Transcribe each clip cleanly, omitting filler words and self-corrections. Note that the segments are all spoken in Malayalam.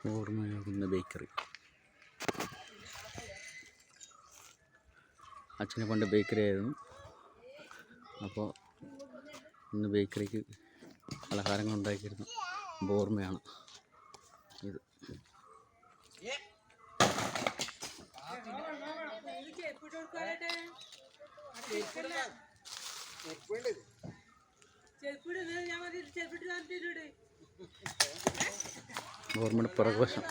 ഓർമ്മയാകുന്ന ബേക്കറി. അച്ഛനെ പണ്ട് ബേക്കറി ആയിരുന്നു. അപ്പോൾ ഇന്ന് ബേക്കറിക്ക് പലഹാരങ്ങൾ ഉണ്ടാക്കിയിരുന്നു. ഓർമ്മയാണ് ഇത്. ഓർമ്മയുടെ പുറകുവശം.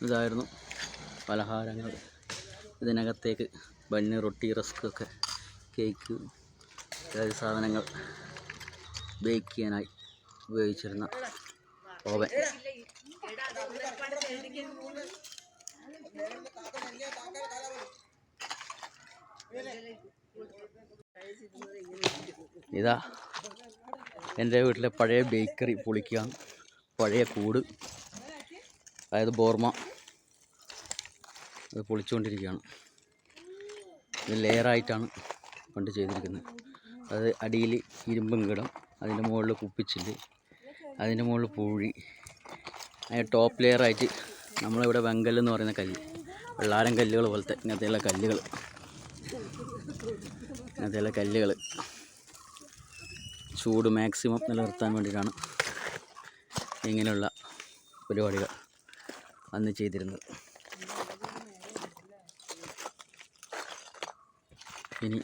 ഇതായിരുന്നു പലഹാരങ്ങൾ. ഇതിനകത്തേക്ക് ബണ്ണ്, റൊട്ടി, റസ്ക് ഒക്കെ, കേക്ക് ഇത്യാദി സാധനങ്ങൾ ബേക്ക് ചെയ്യാനായി ഉപയോഗിച്ചിരുന്ന ഓവൻ. ഇതാ എൻ്റെ വീട്ടിലെ പഴയ ബേക്കറി പൊളിക്കുകയാണ്. പഴയ കൂട്, അതായത് ബോർമ, അത് പൊളിച്ചുകൊണ്ടിരിക്കുകയാണ്. ഇത് ലെയറായിട്ടാണ് പണ്ട് ചെയ്തിരിക്കുന്നത്. അത് അടിയിൽ ഇരുമ്പും കിടം, അതിൻ്റെ മുകളിൽ കുപ്പിച്ചില്ല്, അതിൻ്റെ മുകളിൽ പൂഴി, അതിന് ടോപ്പ് ലെയറായിട്ട് നമ്മളിവിടെ വെങ്കല്ലെന്ന് പറയുന്ന കല്ല്, വെള്ളാരം കല്ലുകൾ പോലത്തെ ഇങ്ങനത്തെയുള്ള കല്ലുകൾ ചൂട് മാക്സിമം നിലനിർത്താൻ വേണ്ടിയിട്ടാണ് ഇങ്ങനെയുള്ള പരിപാടികൾ അന്ന് ചെയ്തിരുന്നത്. ഇനി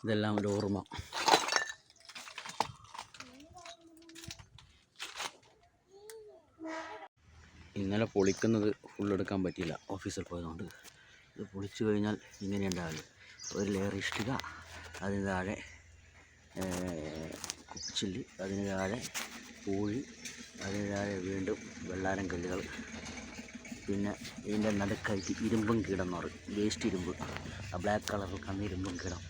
ഇതെല്ലാം ഒരു ഓർമ്മ. ഇന്നലെ പൊളിക്കുന്നത് ഫുള്ളെടുക്കാൻ പറ്റിയില്ല, ഓഫീസിൽ പോയതുകൊണ്ട്. ഇത് പൊളിച്ചു കഴിഞ്ഞാൽ ഇങ്ങനെ ഉണ്ടാവില്ല. ഒരു ലെയർ ഇഷ്ടിക, അതിന് താഴെ കുപ്പിച്ചില്ല്, അതിന് താഴെ പൂഴി, അതിന് താഴെ വീണ്ടും വെള്ളാരം കല്ലുകൾ, പിന്നെ ഇതിൻ്റെ നടുക്കായിട്ട് ഇരുമ്പും കീടം എന്ന് പറയും, വേസ്റ്റ് ഇരുമ്പ്, ആ ബ്ലാക്ക് കളറിൽ കാണുന്ന ഇരുമ്പും കീടം.